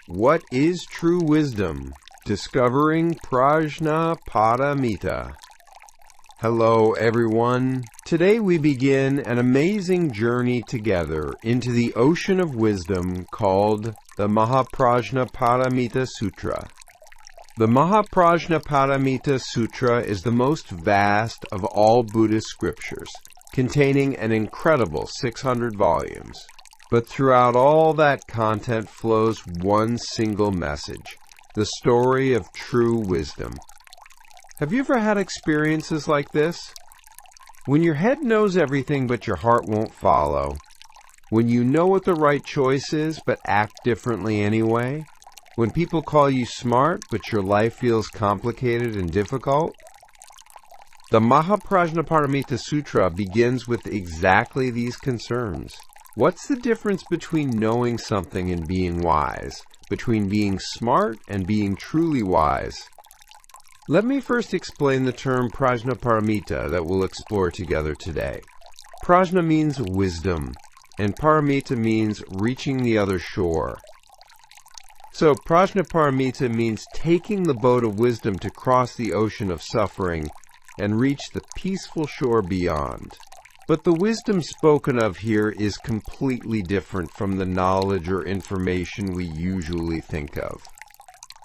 What is true wisdom? Discovering Prajñāpāramitā. Hello everyone. Today we begin an amazing journey together into the ocean of wisdom called the Prajñāpāramitā Sutra. The Prajñāpāramitā Sutra is the most vast of all Buddhist scriptures, containing an incredible 600 volumes. But throughout all that content flows one single message, the story of true wisdom. Have you ever had experiences like this? When your head knows everything but your heart won't follow. When you know what the right choice is but act differently anyway. When people call you smart but your life feels complicated and difficult. The Prajñāpāramitā Sutra begins with exactly these concerns. What's the difference between knowing something and being wise? Between being smart and being truly wise? Let me first explain the term Prajñāpāramitā that we'll explore together today. Prajna means wisdom, and paramita means reaching the other shore. So Prajñāpāramitā means taking the boat of wisdom to cross the ocean of suffering and reach the peaceful shore beyond. But the wisdom spoken of here is completely different from the knowledge or information we usually think of.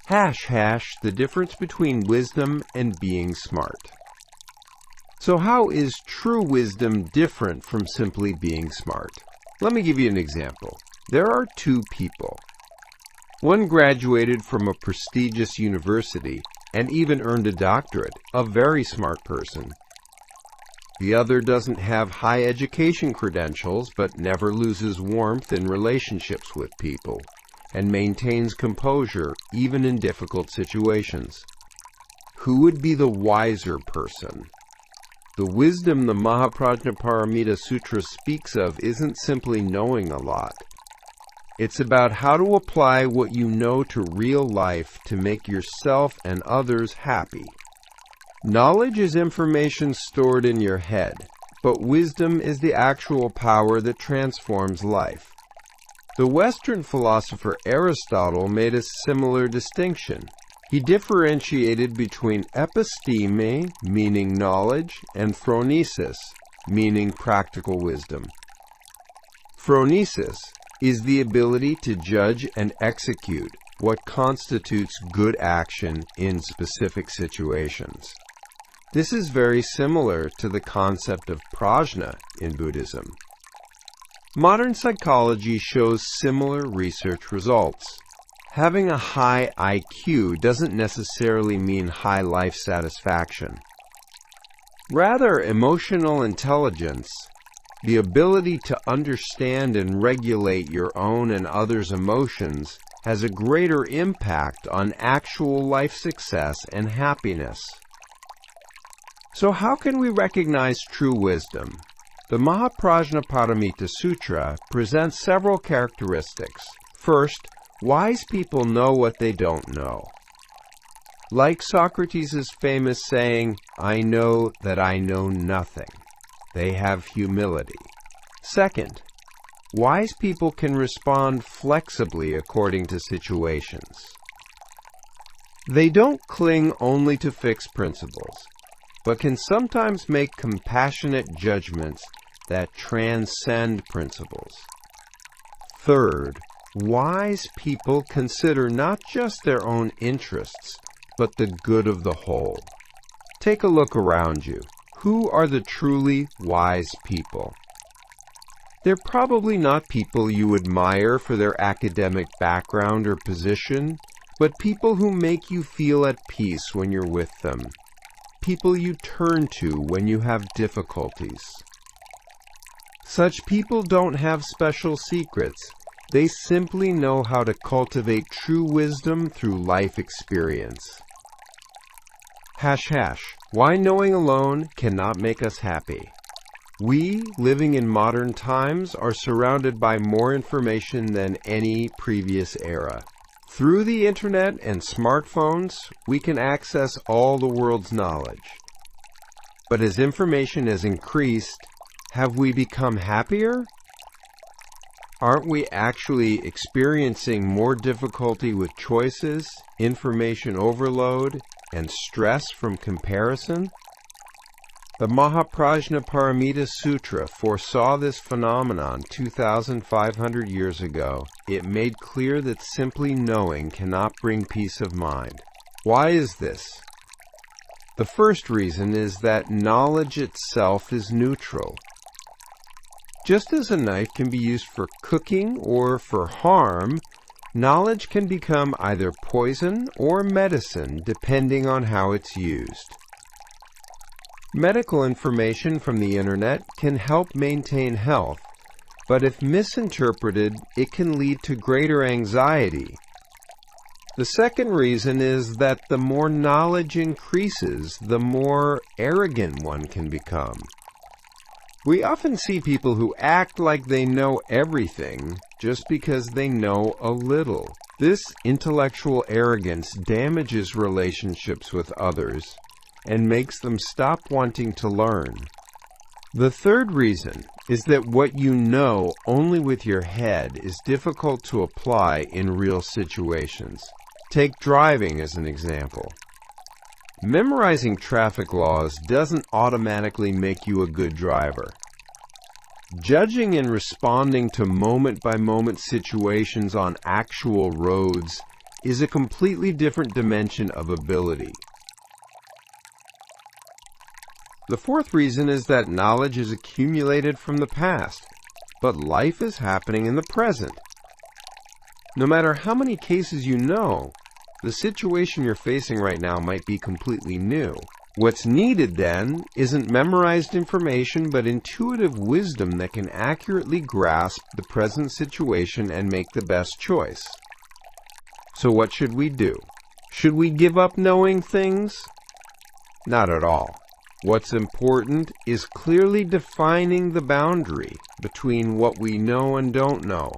The difference between wisdom and being smart. So how is true wisdom different from simply being smart? Let me give you an example. There are two people. One graduated from a prestigious university and even earned a doctorate, a very smart person. The other doesn't have high education credentials but never loses warmth in relationships with people and maintains composure even in difficult situations. Who would be the wiser person? The wisdom the Prajñāpāramitā Sutra speaks of isn't simply knowing a lot. It's about how to apply what you know to real life to make yourself and others happy. Knowledge is information stored in your head, but wisdom is the actual power that transforms life. The Western philosopher Aristotle made a similar distinction. He differentiated between episteme, meaning knowledge, and phronesis, meaning practical wisdom. Phronesis is the ability to judge and execute what constitutes good action in specific situations. This is very similar to the concept of prajna in Buddhism. Modern psychology shows similar research results. Having a high IQ doesn't necessarily mean high life satisfaction. Rather, emotional intelligence, the ability to understand and regulate your own and others' emotions, has a greater impact on actual life success and happiness. So how can we recognize true wisdom? The Prajñāpāramitā Sutra presents several characteristics. First, wise people know what they don't know. Like Socrates' famous saying, "I know that I know nothing." They have humility. Second, wise people can respond flexibly according to situations. They don't cling only to fixed principles, but can sometimes make compassionate judgments that transcend principles. Third, wise people consider not just their own interests, but the good of the whole. Take a look around you. Who are the truly wise people? They're probably not people you admire for their academic background or position, but people who make you feel at peace when you're with them. People you turn to when you have difficulties. Such people don't have special secrets. They simply know how to cultivate true wisdom through life experience. Why knowing alone cannot make us happy. We, living in modern times, are surrounded by more information than any previous era. Through the internet and smartphones, we can access all the world's knowledge. But as information has increased, have we become happier? Aren't we actually experiencing more difficulty with choices, information overload, and stress from comparison? The Prajñāpāramitā Sutra foresaw this phenomenon 2,500 years ago. It made clear that simply knowing cannot bring peace of mind. Why is this? The first reason is that knowledge itself is neutral. Just as a knife can be used for cooking or for harm, knowledge can become either poison or medicine depending on how it's used. Medical information from the internet can help maintain health, but if misinterpreted, it can lead to greater anxiety. The second reason is that the more knowledge increases, the more arrogant one can become. We often see people who act like they know everything just because they know a little. This intellectual arrogance damages relationships with others and makes them stop wanting to learn. The third reason is that what you know only with your head is difficult to apply in real situations. Take driving as an example. Memorizing traffic laws doesn't automatically make you a good driver. Judging and responding to moment-by-moment situations on actual roads is a completely different dimension of ability. The fourth reason is that knowledge is accumulated from the past, but life is happening in the present. No matter how many cases you know, the situation you're facing right now might be completely new. What's needed then isn't memorized information but intuitive wisdom that can accurately grasp the present situation and make the best choice. So what should we do? Should we give up knowing things? Not at all. What's important is clearly defining the boundary between what we know and don't know.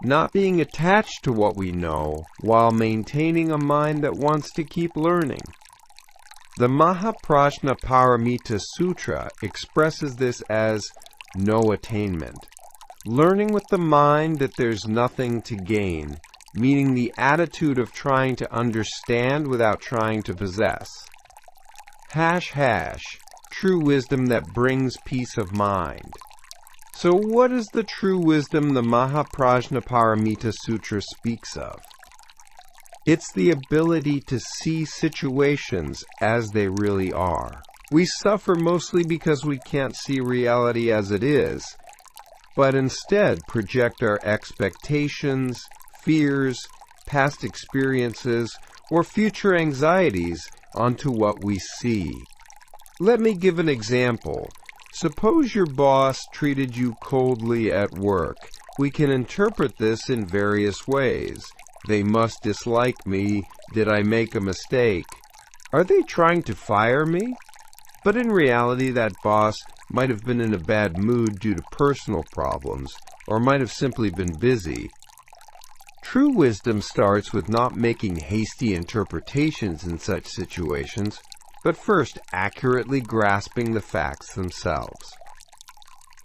Not being attached to what we know while maintaining a mind that wants to keep learning. The Prajñāpāramitā Sutra expresses this as no attainment. Learning with the mind that there's nothing to gain, meaning the attitude of trying to understand without trying to possess. True wisdom that brings peace of mind. So what is the true wisdom the Prajñāpāramitā Sutra speaks of? It's the ability to see situations as they really are. We suffer mostly because we can't see reality as it is, but instead project our expectations, fears, past experiences, or future anxieties onto what we see. Let me give an example. Suppose your boss treated you coldly at work. We can interpret this in various ways. They must dislike me. Did I make a mistake? Are they trying to fire me? But in reality, that boss might have been in a bad mood due to personal problems, or might have simply been busy. True wisdom starts with not making hasty interpretations in such situations, but first accurately grasping the facts themselves.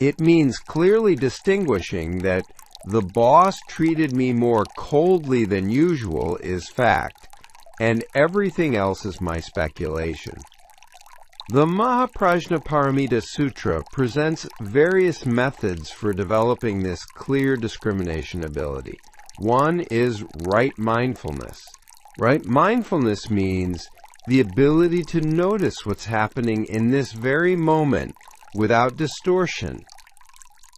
It means clearly distinguishing that the boss treated me more coldly than usual is fact, and everything else is my speculation. The Prajñāpāramitā Sutra presents various methods for developing this clear discrimination ability. One is right mindfulness. Right mindfulness means the ability to notice what's happening in this very moment without distortion.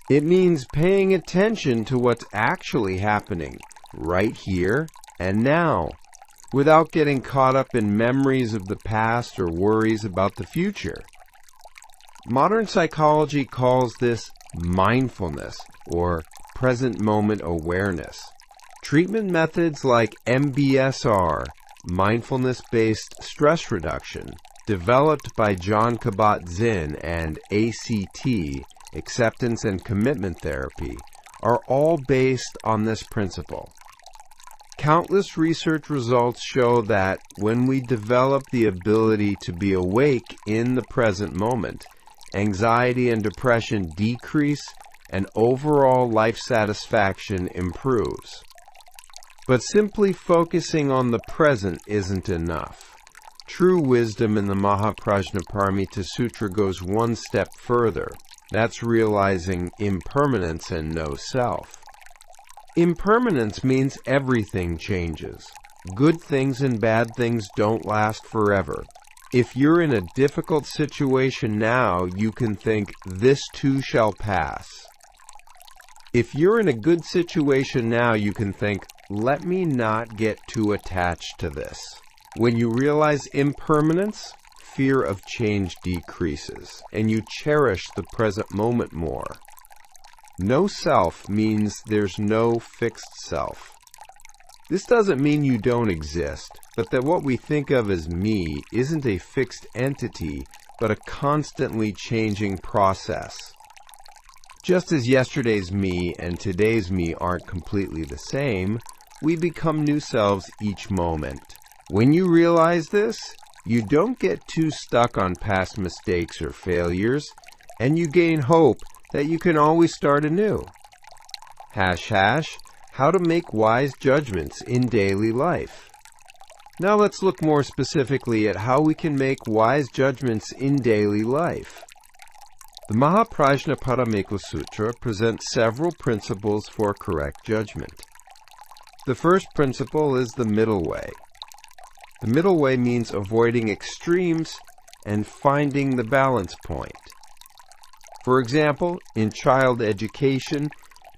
It means paying attention to what's actually happening right here and now, without getting caught up in memories of the past or worries about the future. Modern psychology calls this mindfulness, or present moment awareness. Treatment methods like MBSR, mindfulness-based stress reduction, developed by John Kabat-Zinn, and ACT, acceptance and commitment therapy, are all based on this principle. Countless research results show that when we develop the ability to be awake in the present moment, anxiety and depression decrease, and overall life satisfaction improves. But simply focusing on the present isn't enough. True wisdom in the Prajñāpāramitā Sutra goes one step further. That's realizing impermanence and no self. Impermanence means everything changes. Good things and bad things don't last forever. If you're in a difficult situation now, you can think, "This too shall pass." If you're in a good situation now, you can think, "Let me not get too attached to this." When you realize impermanence, fear of change decreases, and you cherish the present moment more. No self means there's no fixed self. This doesn't mean you don't exist, but that what we think of as me isn't a fixed entity, but a constantly changing process. Just as yesterday's me and today's me aren't completely the same, we become new selves each moment. When you realize this, you don't get too stuck on past mistakes or failures, and you gain hope that you can always start anew. How to make wise judgments in daily life. Now let's look more specifically at how we can make wise judgments in daily life. The Prajñāpāramitā Sutra presents several principles for correct judgment. The first principle is the middle way. The middle way means avoiding extremes and finding the balance point. For example, in child education,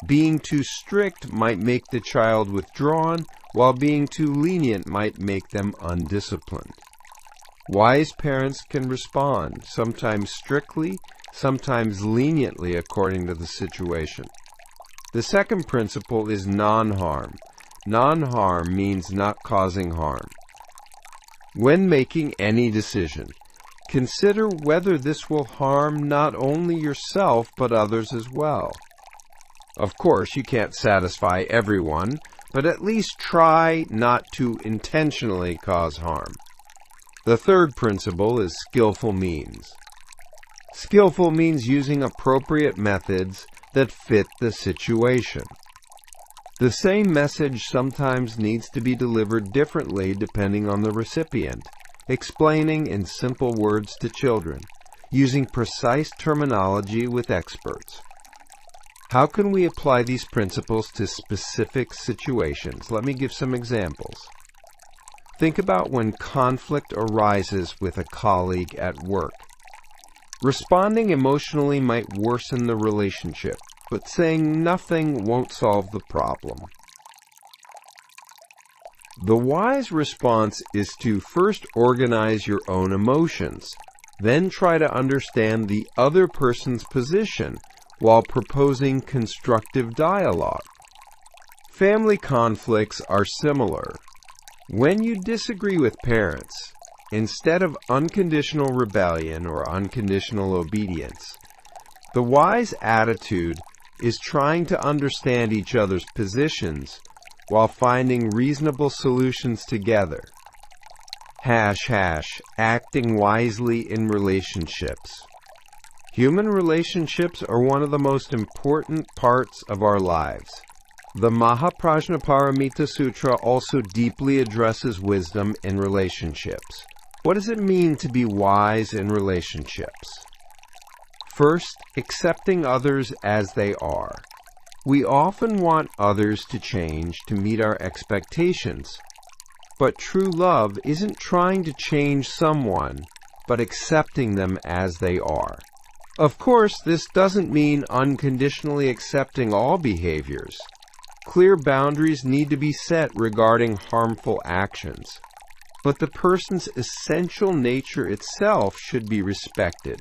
being too strict might make the child withdrawn, while being too lenient might make them undisciplined. Wise parents can respond, sometimes strictly, sometimes leniently according to the situation. The second principle is non-harm. Non-harm means not causing harm. When making any decision, consider whether this will harm not only yourself but others as well. Of course, you can't satisfy everyone, but at least try not to intentionally cause harm. The third principle is skillful means. Skillful means using appropriate methods that fit the situation. The same message sometimes needs to be delivered differently depending on the recipient, explaining in simple words to children, using precise terminology with experts. How can we apply these principles to specific situations? Let me give some examples. Think about when conflict arises with a colleague at work. Responding emotionally might worsen the relationship, but saying nothing won't solve the problem. The wise response is to first organize your own emotions, then try to understand the other person's position while proposing constructive dialogue. Family conflicts are similar. When you disagree with parents, instead of unconditional rebellion or unconditional obedience, the wise attitude is trying to understand each other's positions while finding reasonable solutions together. Acting wisely in relationships. Human relationships are one of the most important parts of our lives. The Prajñāpāramitā Sutra also deeply addresses wisdom in relationships. What does it mean to be wise in relationships? First, accepting others as they are. We often want others to change to meet our expectations. But true love isn't trying to change someone, but accepting them as they are. Of course, this doesn't mean unconditionally accepting all behaviors. Clear boundaries need to be set regarding harmful actions. But the person's essential nature itself should be respected.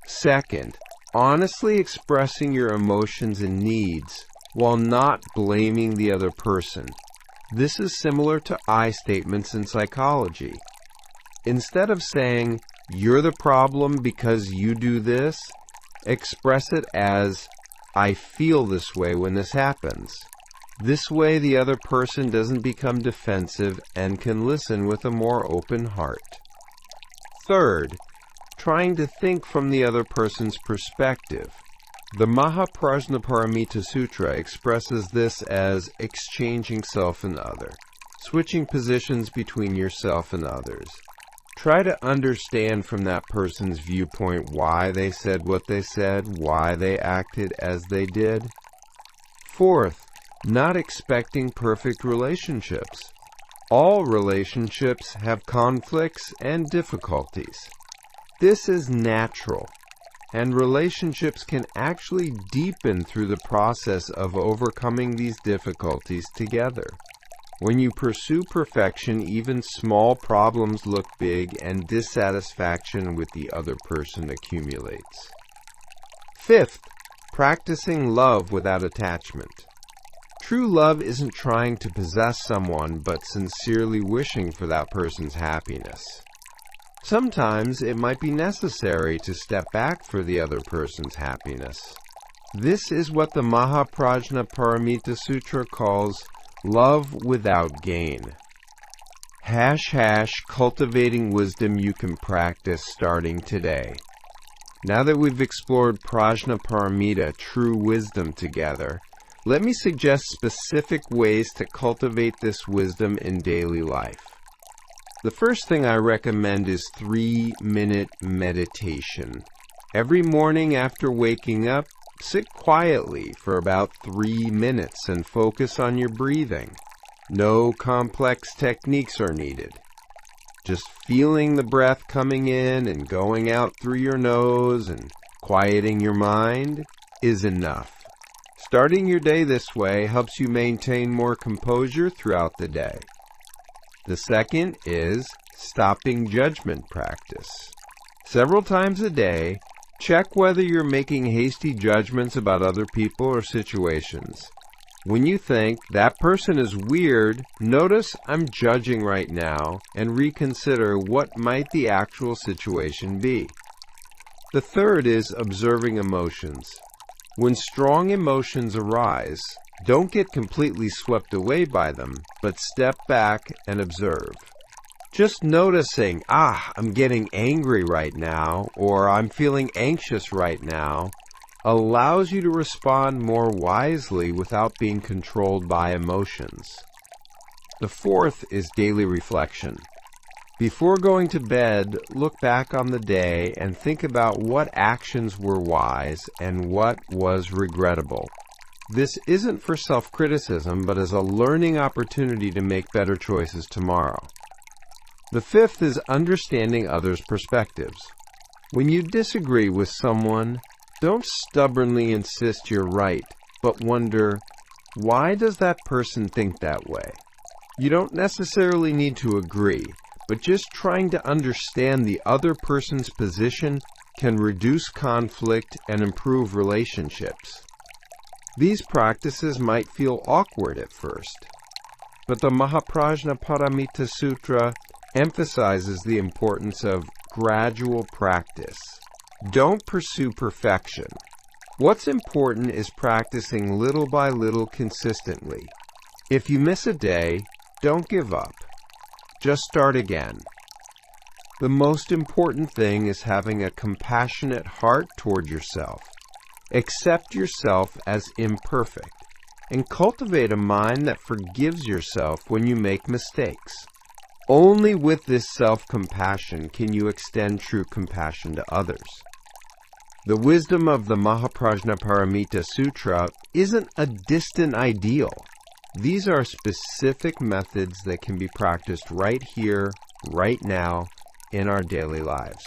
Second, honestly expressing your emotions and needs while not blaming the other person. This is similar to I statements in psychology. Instead of saying, "You're the problem because you do this," express it as, "I feel this way when this happens." This way the other person doesn't become defensive and can listen with a more open heart. Third, trying to think from the other person's perspective. The Prajñāpāramitā Sutra expresses this as exchanging self and other, switching positions between yourself and others. Try to understand from that person's viewpoint why they said what they said, why they acted as they did. Fourth, not expecting perfect relationships. All relationships have conflicts and difficulties. This is natural, and relationships can actually deepen through the process of overcoming these difficulties together. When you pursue perfection, even small problems look big and dissatisfaction with the other person accumulates. Fifth, practicing love without attachment. True love isn't trying to possess someone, but sincerely wishing for that person's happiness. Sometimes it might be necessary to step back for the other person's happiness. This is what the Prajñāpāramitā Sutra calls love without gain. # cultivating wisdom you can practice starting today. Now that we've explored Prajñāpāramitā, true wisdom, together, let me suggest specific ways to cultivate this wisdom in daily life. The first thing I recommend is 3-minute meditation. Every morning after waking up, sit quietly for about 3 minutes and focus on your breathing. No complex techniques are needed. Just feeling the breath coming in and going out through your nose and quieting your mind is enough. Starting your day this way helps you maintain more composure throughout the day. The second is stopping judgment practice. Several times a day, check whether you're making hasty judgments about other people or situations. When you think, that person is weird, notice I'm judging right now and reconsider what might the actual situation be. The third is observing emotions. When strong emotions arise, don't get completely swept away by them, but step back and observe. Just noticing, I'm getting angry right now, or I'm feeling anxious right now, allows you to respond more wisely without being controlled by emotions. The fourth is daily reflection. Before going to bed, look back on the day and think about what actions were wise and what was regrettable. This isn't for self-criticism, but as a learning opportunity to make better choices tomorrow. The fifth is understanding others' perspectives. When you disagree with someone, don't stubbornly insist you're right, but wonder, why does that person think that way? You don't necessarily need to agree, but just trying to understand the other person's position can reduce conflict and improve relationships. These practices might feel awkward at first, but the Prajñāpāramitā Sutra emphasizes the importance of gradual practice. Don't pursue perfection. What's important is practicing little by little consistently. If you miss a day, don't give up. Just start again. The most important thing is having a compassionate heart toward yourself. Accept yourself as imperfect, and cultivate a mind that forgives yourself when you make mistakes. Only with this self-compassion can you extend true compassion to others. The wisdom of the Prajñāpāramitā Sutra isn't a distant ideal. These are specific methods that can be practiced right here, right now, in our daily lives.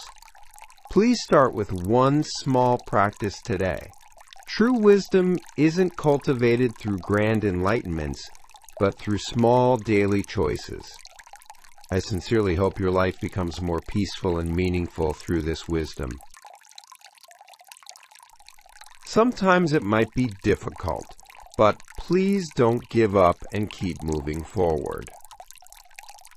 Please start with one small practice today. True wisdom isn't cultivated through grand enlightenments, but through small daily choices. I sincerely hope your life becomes more peaceful and meaningful through this wisdom. Sometimes it might be difficult, but please don't give up and keep moving forward.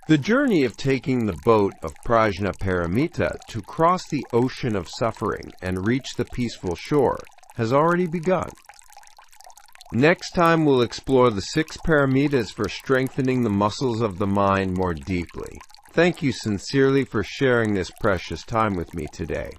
The journey of taking the boat of Prajñāpāramitā to cross the ocean of suffering and reach the peaceful shore has already begun. Next time we'll explore the 6 paramitas for strengthening the muscles of the mind more deeply. Thank you sincerely for sharing this precious time with me today.